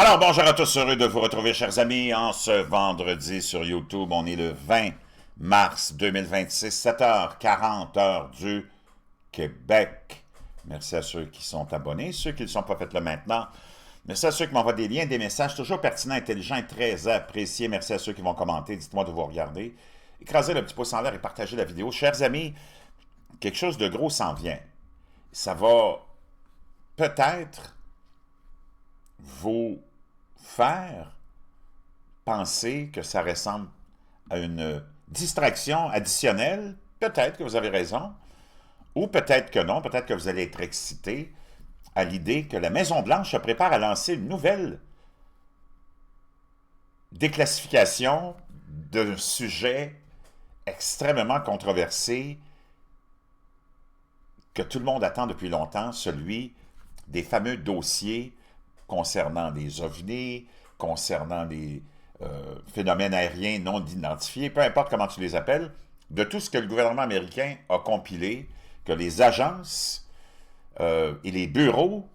Alors, bonjour à tous, heureux de vous retrouver, chers amis, en ce vendredi sur YouTube. On est le 20 mars 2026, 7h40, heure du Québec. Merci à ceux qui sont abonnés, ceux qui ne le sont pas, faites-le maintenant. Merci à ceux qui m'envoient des liens, des messages, toujours pertinents, intelligents et très appréciés. Merci à ceux qui vont commenter, dites-moi de vous regarder. Écrasez le petit pouce en l'air et partagez la vidéo. Chers amis, quelque chose de gros s'en vient. Ça va peut-être vous faire penser que ça ressemble à une distraction additionnelle. Peut-être que vous avez raison, ou peut-être que non, peut-être que vous allez être excité à l'idée que la Maison-Blanche se prépare à lancer une nouvelle déclassification d'un sujet extrêmement controversé que tout le monde attend depuis longtemps, celui des fameux dossiers concernant les ovnis, concernant les phénomènes aériens non identifiés, peu importe comment tu les appelles, de tout ce que le gouvernement américain a compilé, que les agences et les bureaux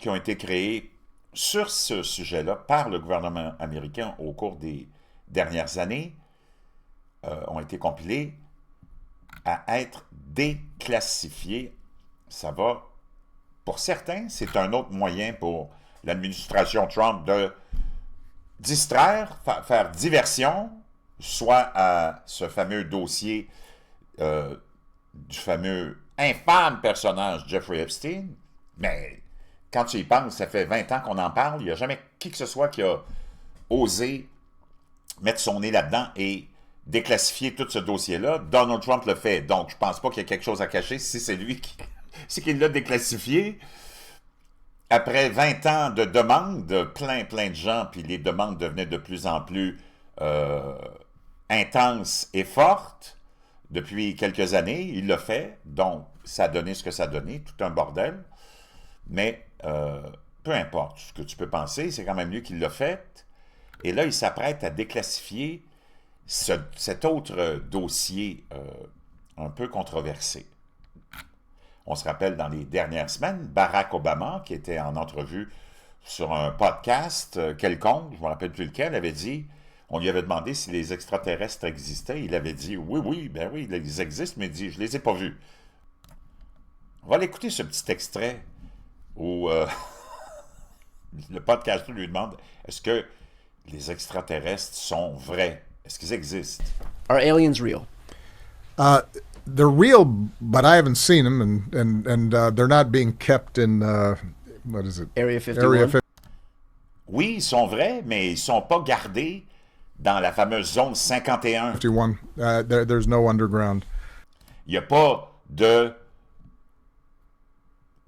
qui ont été créés sur ce sujet-là par le gouvernement américain au cours des dernières années ont été compilés à être déclassifiés. Ça va, pour certains, c'est un autre moyen pour l'administration Trump de distraire, faire diversion, soit à ce fameux dossier du fameux infâme personnage Jeffrey Epstein, mais quand tu y penses, ça fait 20 ans qu'on en parle, il n'y a jamais qui que ce soit qui a osé mettre son nez là-dedans et déclassifier tout ce dossier-là. Donald Trump le fait, donc je ne pense pas qu'il y a quelque chose à cacher si c'est lui qui l'a déclassifié. Après 20 ans de demandes de plein de gens, puis les demandes devenaient de plus en plus intenses et fortes depuis quelques années, il l'a fait, donc ça a donné ce que ça a donné, tout un bordel, mais peu importe ce que tu peux penser, c'est quand même mieux qu'il l'a fait, et là il s'apprête à déclassifier cet autre dossier un peu controversé. On se rappelle dans les dernières semaines, Barack Obama, qui était en entrevue sur un podcast quelconque, je ne me rappelle plus lequel, avait dit, on lui avait demandé si les extraterrestres existaient, il avait dit, oui, ils existent, mais il dit, je ne les ai pas vus. On va aller écouter ce petit extrait où le podcaster lui demande, est-ce que les extraterrestres sont vrais? Est-ce qu'ils existent? Are aliens real? They're real, but I haven't seen them, and they're not being kept in what is it? Area 51? Area 50. Oui, ils sont vrais, mais ils ne sont pas gardés dans la fameuse zone 51. 51. There's no underground. Il n'y a pas de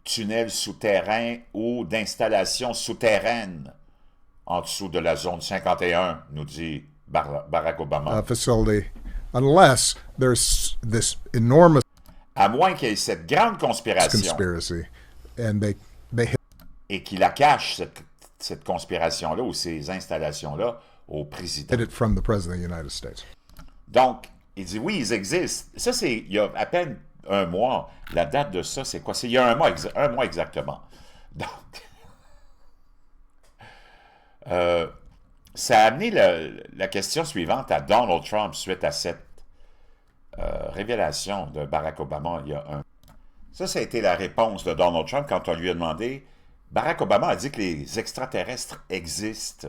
tunnel souterrain ou d'installation souterraine en dessous de la zone 51, nous dit Barack Obama. Facility, unless there's this enormous À moins qu'il y ait cette grande conspiration conspiracy, and they et qu'il la cache, cette conspiration-là ou ces installations-là, au président. hid it from the president of the United States. Donc, il dit oui, ils existent. Ça, c'est il y a à peine un mois. La date de ça, c'est quoi? C'est il y a un mois exactement. Donc, ça a amené la question suivante à Donald Trump suite à cette révélation de Barack Obama il y a un... Ça a été la réponse de Donald Trump quand on lui a demandé... Barack Obama a dit que les extraterrestres existent.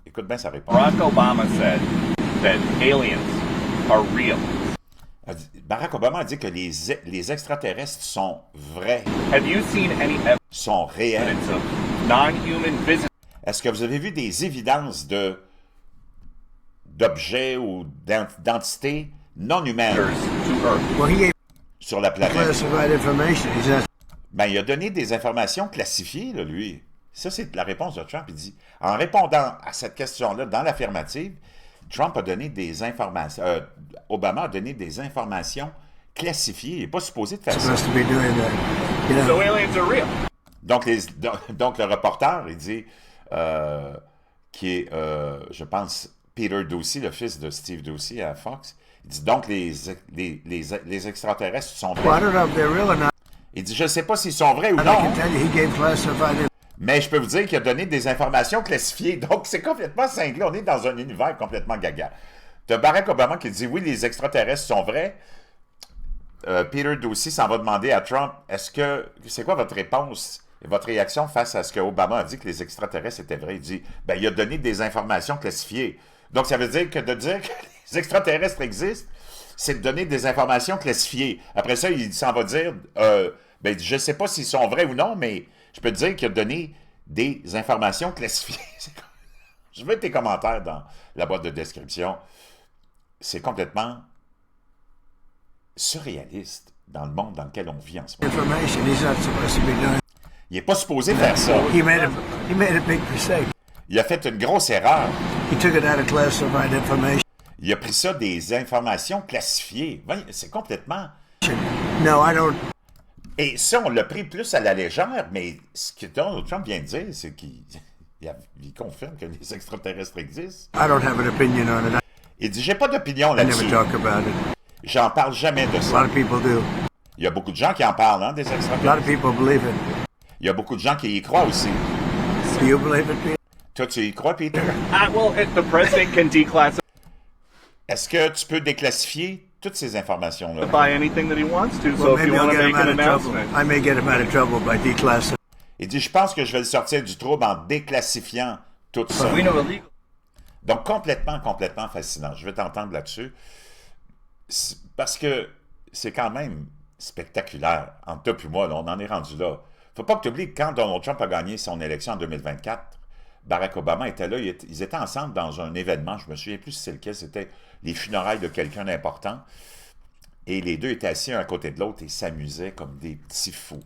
Écoute bien sa réponse. Barack Obama said that aliens are real. Barack Obama a dit que les extraterrestres sont vrais, Have you seen any sont réels. evidence of non-human visitors Est-ce que vous avez vu des évidences d'objets ou d'entités non humaines to Earth? Well, he gave sur la planète? classified information. He says, Ben, il a donné des informations classifiées, là, lui. Ça, c'est la réponse de Trump. Il dit, en répondant à cette question-là dans l'affirmative, Trump a donné des informations, Obama a donné des informations classifiées. Il n'est pas supposé de faire ça. supposed to be doing that. You know, So aliens are real. Donc le reporter, il dit, qui est, je pense, Peter Doocy, le fils de Steve Doocy à Fox, il dit, donc les extraterrestres sont well, I vrais. don't know if they're real or not. Il dit, je ne sais pas s'ils sont vrais ou I non, can tell you he gave classified Mais je peux vous dire qu'il a donné des informations classifiées. Donc, c'est complètement cinglé. On est dans un univers complètement gaga. Tu as Barack Obama qui dit, oui, les extraterrestres sont vrais. Peter Doocy s'en va demander à Trump, c'est quoi votre réponse et votre réaction face à ce que Obama a dit que les extraterrestres étaient vrais? Il dit, ben, il a donné des informations classifiées. Donc, ça veut dire que de dire que les extraterrestres existent, c'est de donner des informations classifiées. Après ça, il s'en va dire, ben, je ne sais pas s'ils sont vrais ou non, mais je peux te dire qu'il a donné des informations classifiées. Je veux tes commentaires dans la boîte de description. C'est complètement surréaliste dans le monde dans lequel on vit en ce moment. Information he's not supposed to be doing. Il n'est pas supposé faire ça. He made a big mistake. Il a fait une grosse erreur. He took it out of classified information. Il a pris ça des informations classifiées. C'est complètement... No, I don't. Et ça, on l'a pris plus à la légère, mais ce que Donald Trump vient de dire, c'est qu'il confirme que les extraterrestres existent. I don't have an opinion on it. Il dit, j'ai pas d'opinion I never là-dessus. talk about it. J'en parle jamais de A ça. lot of people do. Il y a beaucoup de gens qui en parlent, hein, des A lot of extraterrestres. people believe it. Il y a beaucoup de gens qui y croient aussi. Do you believe it, Peter? Toi, tu y crois, Peter? Well, if the president can declassify Est-ce que tu peux déclassifier toutes ces informations-là? anything that he wants to, so Well, if you maybe I'll want to get him make an out of trouble. announcement. I may get him out of trouble by declassifying. Il dit, je pense que je vais le sortir du trouble en déclassifiant tout ça. Donc, complètement fascinant. Je vais t'entendre là-dessus. Parce que c'est quand même spectaculaire. Entre toi et moi, là, on en est rendu là. Faut pas que tu oublies que quand Donald Trump a gagné son élection en 2024, Barack Obama était là. Ils étaient ensemble dans un événement. Je me souviens plus si c'est lequel. C'était les funérailles de quelqu'un d'important. Et les deux étaient assis un à côté de l'autre et s'amusaient comme des petits fous.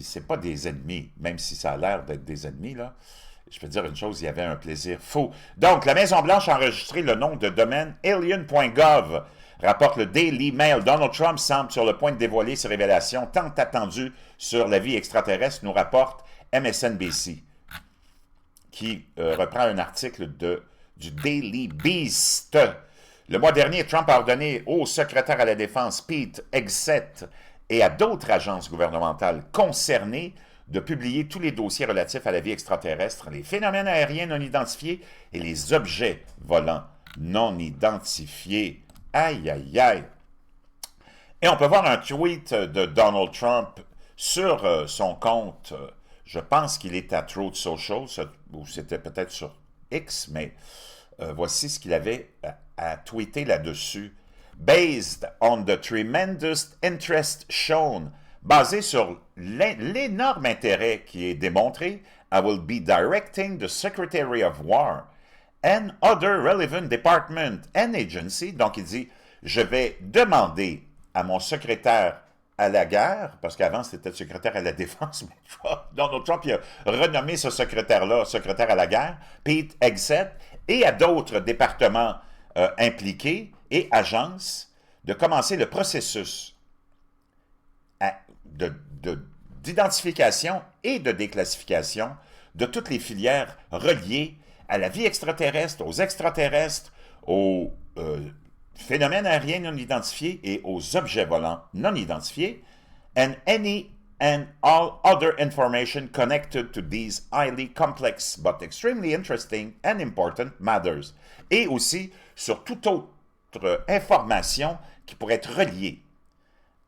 C'est pas des ennemis, même si ça a l'air d'être des ennemis, là. Je peux te dire une chose, il y avait un plaisir fou. Donc, la Maison-Blanche a enregistré le nom de domaine alien.gov, rapporte le Daily Mail. Donald Trump semble sur le point de dévoiler ses révélations tant attendues sur la vie extraterrestre, nous rapporte MSNBC, qui reprend un article du Daily Beast. Le mois dernier, Trump a ordonné au secrétaire à la Défense, Pete Hegseth, et à d'autres agences gouvernementales concernées de publier tous les dossiers relatifs à la vie extraterrestre, les phénomènes aériens non identifiés et les objets volants non identifiés. Aïe, aïe, aïe. Et on peut voir un tweet de Donald Trump sur son compte, je pense qu'il est à Truth Social, ou c'était peut-être sur X, mais voici ce qu'il avait à tweeter là-dessus. Based on the tremendous interest shown, basé sur l'énorme intérêt qui est démontré, I will be directing the Secretary of War and other relevant department and agency. Donc, il dit, je vais demander à mon secrétaire à la guerre, parce qu'avant, c'était le secrétaire à la défense, mais Donald Trump il a renommé ce secrétaire-là, secrétaire à la guerre, Pete Hegseth, et à d'autres départements impliqués et agences, de commencer le processus d'identification et de déclassification de toutes les filières reliées à la vie extraterrestre, aux extraterrestres, aux phénomènes aériens non identifiés et aux objets volants non identifiés, and any and all other information connected to these highly complex but extremely interesting and important matters. Et aussi sur toute autre information qui pourrait être reliée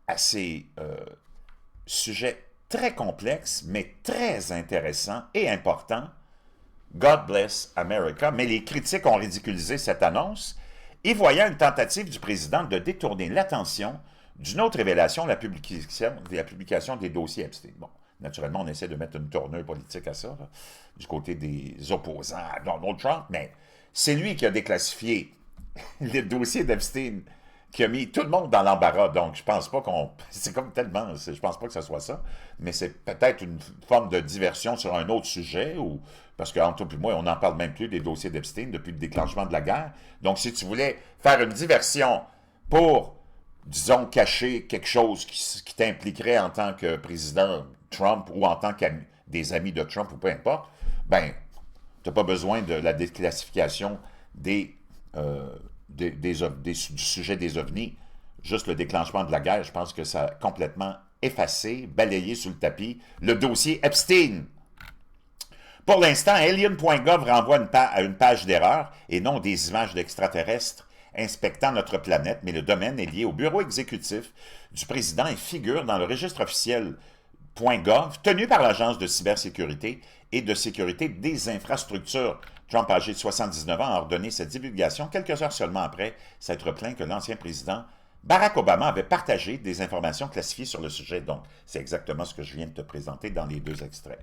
à ces sujets très complexes, mais très intéressants et importants. God bless America. Mais les critiques ont ridiculisé cette annonce et voyant une tentative du président de détourner l'attention d'une autre révélation, la publication des dossiers Epstein. Bon, naturellement, on essaie de mettre une tournure politique à ça, là, du côté des opposants à Donald Trump, mais c'est lui qui a déclassifié les dossiers d'Epstein, qui a mis tout le monde dans l'embarras. Donc, je pense pas qu'on... C'est comme tellement... Je pense pas que ce soit ça, mais c'est peut-être une forme de diversion sur un autre sujet, ou parce qu'entre toi et moi, on n'en parle même plus des dossiers d'Epstein depuis le déclenchement de la guerre. Donc, si tu voulais faire une diversion pour, disons, cacher quelque chose qui t'impliquerait en tant que président Trump ou en tant que des amis de Trump ou peu importe, ben, tu n'as pas besoin de la déclassification du sujet des ovnis. Juste le déclenchement de la guerre, je pense que ça a complètement effacé, balayé sous le tapis le dossier Epstein. Pour l'instant, Alien.gov renvoie à une page d'erreur et non des images d'extraterrestres inspectant notre planète, mais le domaine est lié au bureau exécutif du président et figure dans le registre officiel .gov tenu par l'Agence de cybersécurité et de sécurité des infrastructures. Trump, âgé de 79 ans, a ordonné cette divulgation quelques heures seulement après s'être plaint que l'ancien président Barack Obama avait partagé des informations classifiées sur le sujet. Donc, c'est exactement ce que je viens de te présenter dans les deux extraits.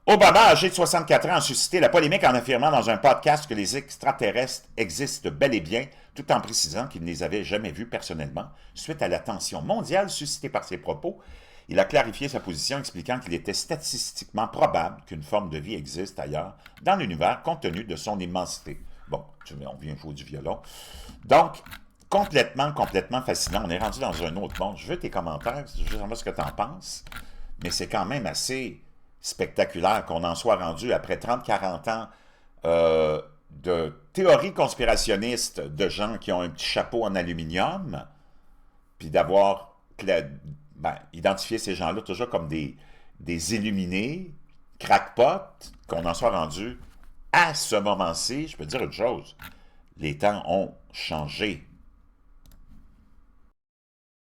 Obama, âgé de 64 ans, a suscité la polémique en affirmant dans un podcast que les extraterrestres existent bel et bien, tout en précisant qu'il ne les avait jamais vus personnellement. Suite à la tension mondiale suscitée par ses propos, il a clarifié sa position, expliquant qu'il était statistiquement probable qu'une forme de vie existe ailleurs dans l'univers, compte tenu de son immensité. Bon, on vient jouer du violon. Donc, complètement fascinant. On est rendu dans un autre monde. Je veux tes commentaires, je veux savoir ce que tu en penses, mais c'est quand même assez spectaculaire qu'on en soit rendu après 30-40 ans de théories conspirationnistes de gens qui ont un petit chapeau en aluminium, puis d'avoir identifié ces gens-là toujours comme des illuminés, crackpots, qu'on en soit rendu à ce moment-ci. Je peux te dire une chose, les temps ont changé.